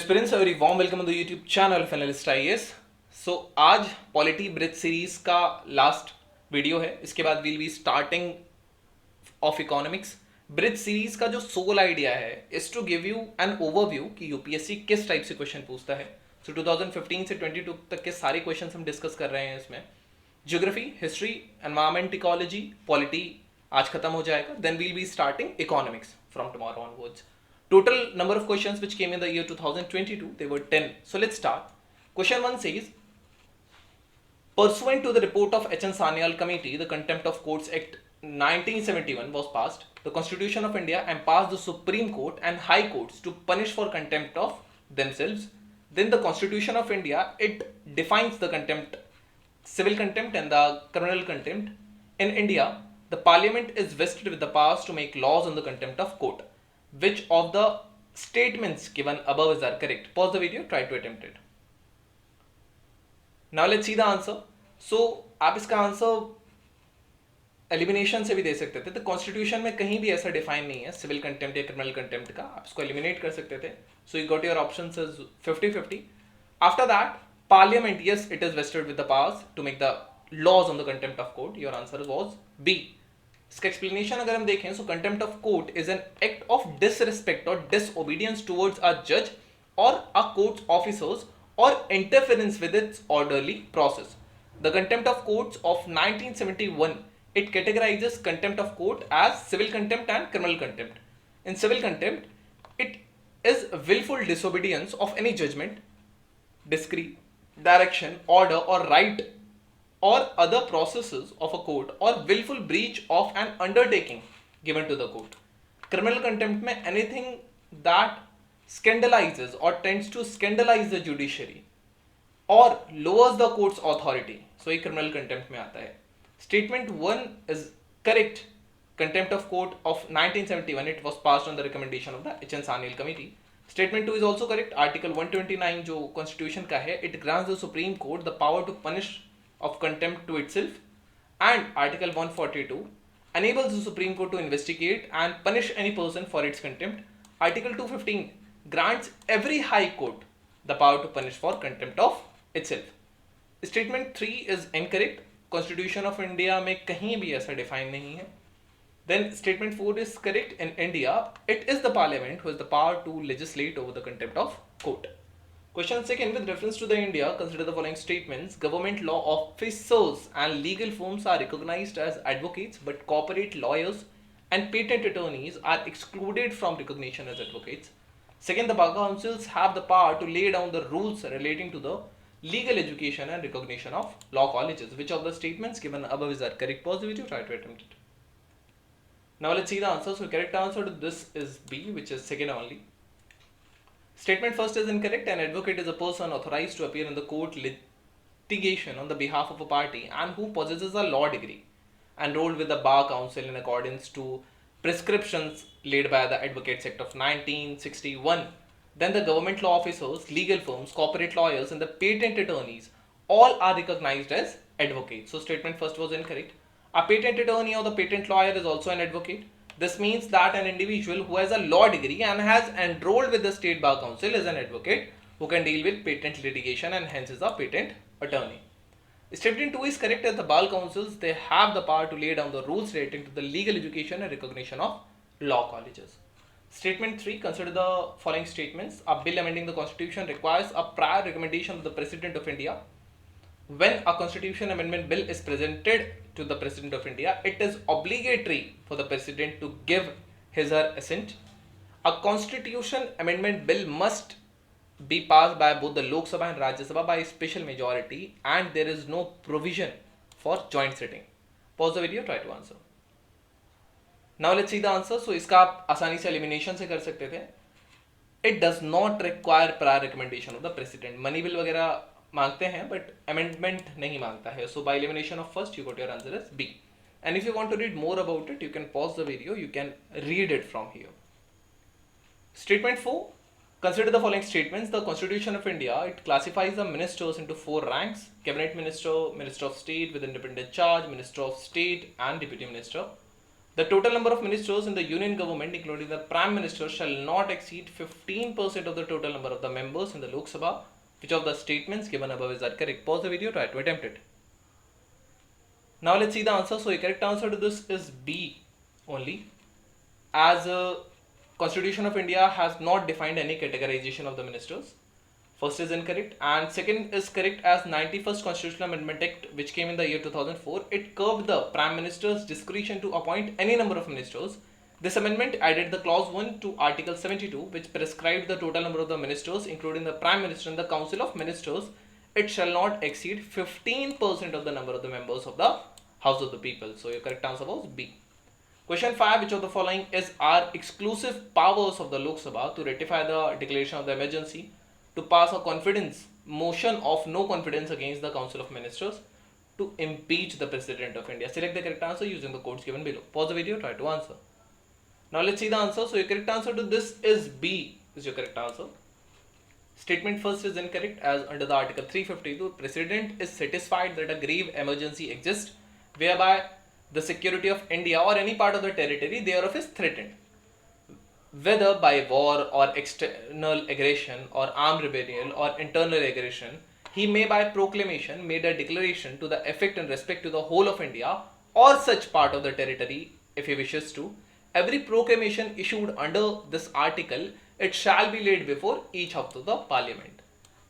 aspirants, a very warm welcome on the YouTube channel of ANALYST IAS. So आज polity bridge series का last video है. इसके बाद we'll be starting of economics. Bridge series का जो sole idea है is to give you an overview कि UPSC किस टाइप से क्वेश्चन पूछता है. सो 2015 से 22 तक के सारे क्वेश्चन हम डिस्कस कर रहे हैं इसमें. Geography, history, environment, ecology, polity आज खत्म हो जाएगा. Then we'll be starting economics from tomorrow onwards. Total number of questions which came in the year 2022, they were 10. So let's start. Question 1 says, pursuant to the report of H.N. Sanyal Committee, the Contempt of Courts Act 1971 was passed. The Constitution of India empowers the Supreme Court and High Courts to punish for contempt of themselves. Then the Constitution of India, it defines the contempt, civil contempt and the criminal contempt. In India, the Parliament is vested with the powers to make laws on the contempt of court. Which of the statements given above is are correct? Pause the video, try to attempt it. Now let's see the answer. So आप इसका answer elimination से भी दे सकते थे. तो constitution में कहीं भी ऐसा डिफाइन नहीं है सिविल कंटेम्प्ट या क्रिमिनल कंटेम्प्ट का. आप इसको एलिमिनेट कर सकते थे. So you got your options is 50-50. After that parliament, yes it is vested with the powers to make the laws on the contempt of court. Your answer was B. इसका explanation अगर हम देखें, so contempt of court is an act of disrespect और disobedience towards a जज और a court officers और interference with its orderly process. The contempt of courts of 1971 it categorizes contempt of court as civil contempt and criminal contempt. In civil contempt, it is willful disobedience of any judgment, decree, direction, order or right or other processes of a court or willful breach of an undertaking given to the court. Criminal contempt में anything that scandalizes or tends to scandalize the judiciary or lowers the court's authority. So ये criminal contempt में आता है. Statement 1 is correct. Contempt of court of 1971, it was passed on the recommendation of the H.N. Sanyal Committee. Statement 2 is also correct. Article 129 जो Constitution का है, it grants the Supreme Court the power to punish of contempt to itself, and Article 142 enables the Supreme Court to investigate and punish any person for its contempt. Article 215 grants every High Court the power to punish for contempt of itself. Statement 3 is incorrect. Constitution of India में कहीं भी ऐसा define नहीं है. Then statement 4 is correct. In India, it is the Parliament who has the power to legislate over the contempt of court. Question 2, with reference to the India, consider the following statements. Government law officers and legal firms are recognized as advocates, but corporate lawyers and patent attorneys are excluded from recognition as advocates. Second, the bar councils have the power to lay down the rules relating to the legal education and recognition of law colleges. Which of the statements given above is correct? Pause the video, try to attempt it. Now let's see the answer. So correct answer to this is B, which is second only. Statement first is incorrect. An advocate is a person authorized to appear in the court litigation on the behalf of a party and who possesses a law degree enrolled with the bar council in accordance to prescriptions laid by the Advocates Act of 1961. Then the government law officers, legal firms, corporate lawyers and the patent attorneys all are recognized as advocates. So statement first was incorrect. A patent attorney or the patent lawyer is also an advocate. This means that an individual who has a law degree and has enrolled with the state bar council is an advocate who can deal with patent litigation and hence is a patent attorney. Statement 2 is correct. As the bar councils, they have the power to lay down the rules relating to the legal education and recognition of law colleges. Statement 3, consider the following statements. A bill amending the constitution requires a prior recommendation of the President of India. When a constitution amendment bill is presented to the President of India, it is obligatory for the President to give his or her assent. A constitution amendment bill must be passed by both the Lok Sabha and Rajya Sabha by special majority, and there is no provision for joint sitting. Pause the video, try to answer. Now let's see the answer. So इसका आप आसानी से elimination से कर सकते थे. It does not require prior recommendation of the president. Money bill वगैरह मांगते हैं but amendment नहीं मांगता है. So by elimination of first, you got your answer as B. And if you want to read more about it, you can pause the video. You can read it from here. Statement 4. Consider the following statements. The Constitution of India, it classifies the ministers into 4 ranks. Cabinet Minister, Minister of State with independent charge, Minister of State and Deputy Minister. The total number of ministers in the union government, including the prime minister, shall not exceed 15% of the total number of the members in the Lok Sabha. Which of the statements given above is that correct? Pause the video, try to attempt it. Now let's see the answer. So the correct answer to this is B only, as Constitution of India has not defined any categorization of the ministers. First is incorrect, and second is correct, as 91st Constitutional Amendment Act, which came in the year 2004, it curbed the Prime Minister's discretion to appoint any number of ministers. This amendment added the clause 1 to Article 72, which prescribed the total number of the ministers, including the Prime Minister and the Council of Ministers. It shall not exceed 15% of the number of the members of the House of the People. So your correct answer was B. Question 5. Which of the following are exclusive powers of the Lok Sabha to ratify the declaration of the emergency, to pass a confidence motion of no confidence against the Council of Ministers, to impeach the President of India? Select the correct answer using the codes given below. Pause the video, try to answer. Now let's see the answer. So your correct answer to this is B is your correct answer. Statement first is incorrect, as under the Article 352, President is satisfied that a grave emergency exists whereby the security of India or any part of the territory thereof is threatened, whether by war or external aggression or armed rebellion or internal aggression. He may by proclamation made a declaration to the effect and respect to the whole of India or such part of the territory if he wishes to. Every proclamation issued under this article, it shall be laid before each house of the parliament.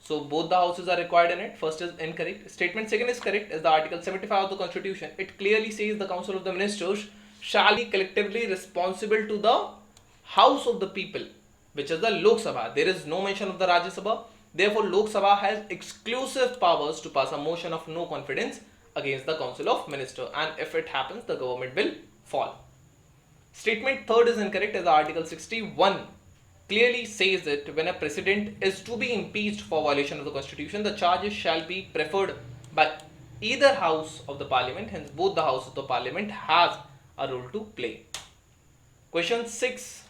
So both the houses are required in it. First is incorrect. Statement second is correct, as the Article 75 of the Constitution, it clearly says the Council of the Ministers shall be collectively responsible to the House of the People, which is the Lok Sabha. There is no mention of the Rajya Sabha. Therefore, Lok Sabha has exclusive powers to pass a motion of no confidence against the Council of Ministers, and if it happens, the government will fall. Statement third is incorrect, as Article 61 clearly says that when a president is to be impeached for violation of the Constitution, the charges shall be preferred by either house of the parliament. Hence, both the house of the parliament has a role to play. Question 6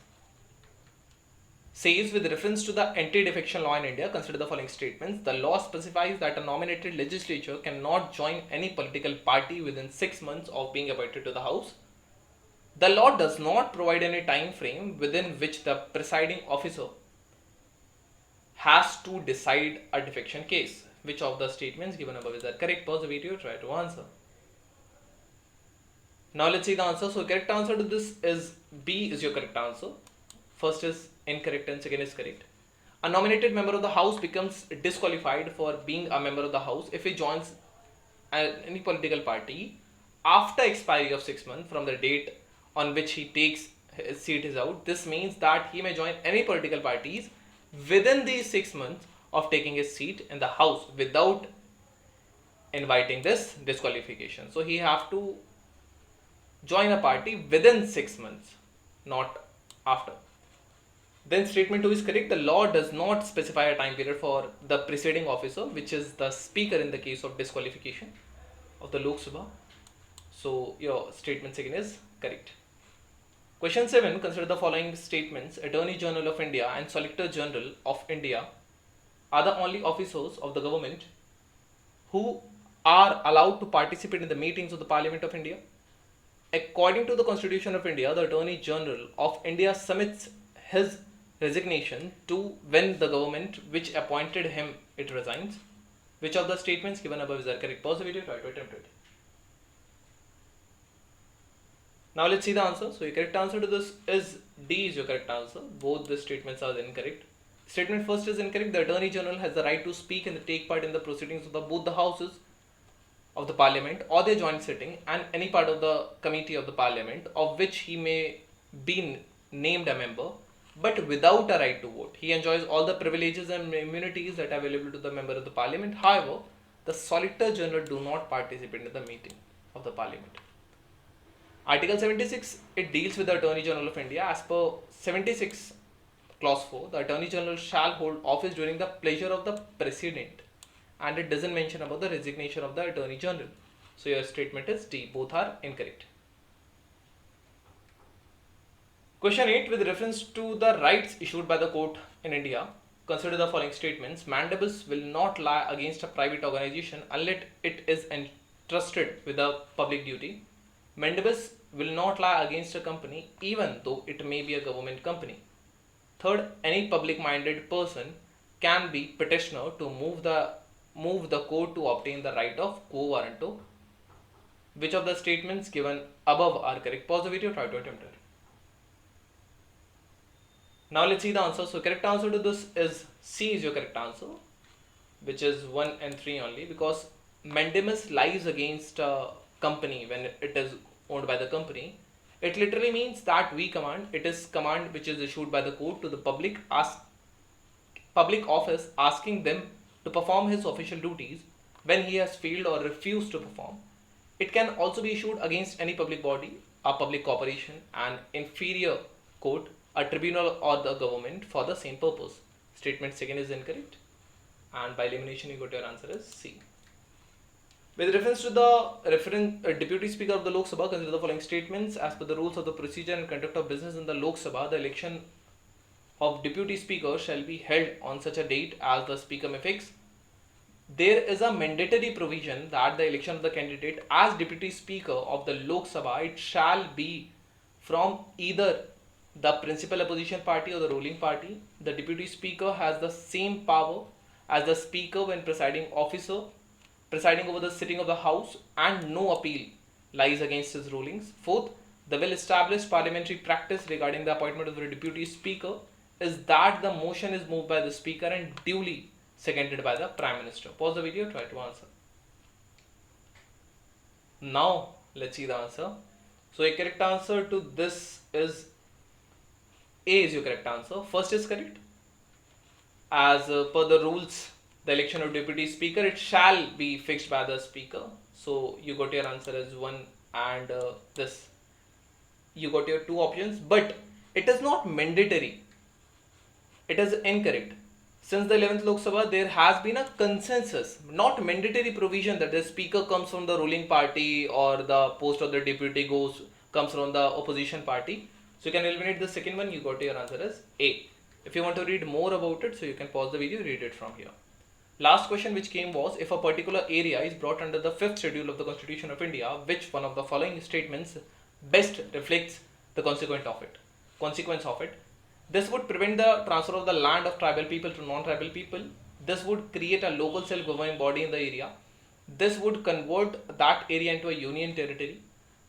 says, with reference to the anti-defection law in India, consider the following statements. The law specifies that a nominated legislature cannot join any political party within 6 months of being appointed to the house. The law does not provide any time frame within which the presiding officer has to decide a defection case. Which of the statements given above is that correct? Pause the video, try to answer. Now let's see the answer. So correct answer to this is B is your correct answer. First is incorrect and second is correct. A nominated member of the house becomes disqualified for being a member of the house if he joins any political party after expiry of 6 months from the date on which he takes his seat is out. This means that he may join any political parties within these 6 months of taking his seat in the house without inviting this disqualification. So he have to join a party within 6 months, not after. Then statement 2 is correct. The law does not specify a time period for the presiding officer, which is the speaker in the case of disqualification of the Lok Sabha. So your statement second is correct. Question 7. Consider the following statements. Attorney General of India and Solicitor General of India are the only officers of the government who are allowed to participate in the meetings of the Parliament of India. According to the Constitution of India, the Attorney General of India submits his resignation to when the government which appointed him it resigns. Which of the statements given above is correct? Pause the video, try to attempt it. Now let's see the answer. So your correct answer to this is D is your correct answer. Both the statements are incorrect. Statement first is incorrect. The Attorney General has the right to speak and take part in the proceedings of both the houses of the Parliament or their joint sitting and any part of the committee of the Parliament of which he may be named a member, but without a right to vote. He enjoys all the privileges and immunities that are available to the member of the Parliament. However, the Solicitor General do not participate in the meeting of the Parliament. Article 76, it deals with the Attorney General of India. As per 76 clause 4, the Attorney General shall hold office during the pleasure of the President, and it doesn't mention about the resignation of the Attorney General. So your statement is D. Both are incorrect. Question 8. With reference to the rights issued by the court in India, consider the following statements. Mandamus will not lie against a private organization unless it is entrusted with a public duty. Mandamus will not lie against a company even though it may be a government company. Third, any public-minded person can be petitioner to move the court to obtain the right of quo warranto. Which of the statements given above are correct? Pause the video, try to attempt it. Now let's see the answer. So correct answer to this is C is your correct answer, which is 1 and 3 only, because mandamus lies against a company when it is owned by the company. It literally means that we command, it is command which is issued by the court to the public office asking them to perform his official duties when he has failed or refused to perform. It can also be issued against any public body, a public corporation, an inferior court, a tribunal or the government for the same purpose. Statement second is incorrect, and by elimination you got your answer is C. With reference to the Deputy Speaker of the Lok Sabha, consider the following statements. As per the rules of the procedure and conduct of business in the Lok Sabha, the election of Deputy Speaker shall be held on such a date as the Speaker may fix. There is a mandatory provision that the election of the candidate as Deputy Speaker of the Lok Sabha, it shall be from either the principal opposition party or the ruling party. The Deputy Speaker has the same power as the Speaker when presiding officer, presiding over the sitting of the House, and no appeal lies against his rulings. Fourth, the well-established parliamentary practice regarding the appointment of the Deputy Speaker is that the motion is moved by the Speaker and duly seconded by the Prime Minister. Pause the video, try to answer. Now, let's see the answer. So, a correct answer to this is A is your correct answer. First is correct. As per the rules, the election of Deputy Speaker, it shall be fixed by the Speaker. So, you got your answer as 1 and this. You got your 2 options, but it is not mandatory. It is incorrect. Since the 11th Lok Sabha, there has been a consensus, not mandatory provision that the Speaker comes from the ruling party or the post of the Deputy comes from the opposition party. So you can eliminate the second one, you got your answer as A. If you want to read more about it, so you can pause the video, read it from here. Last question which came was, if a particular area is brought under the 5th schedule of the Constitution of India, which one of the following statements best reflects the consequence of it? This would prevent the transfer of the land of tribal people to non-tribal people. This would create a local self-governing body in the area. This would convert that area into a union territory.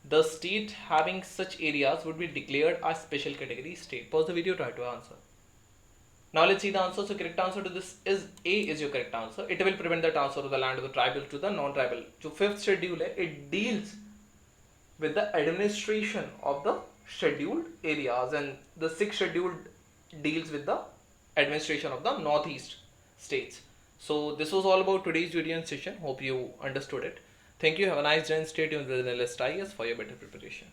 The state having such areas would be declared a special category state. Pause the video, try to answer. Now let's see the answer. So correct answer to this is A is your correct answer. It will prevent the transfer of the land of the tribal to the non-tribal. So 5th schedule, it deals with the administration of the scheduled areas, and the 6th schedule deals with the administration of the northeast states. So this was all about today's video and session. Hope you understood it. Thank you. Have a nice day and stay tuned with ANALYST IAS for your better preparation.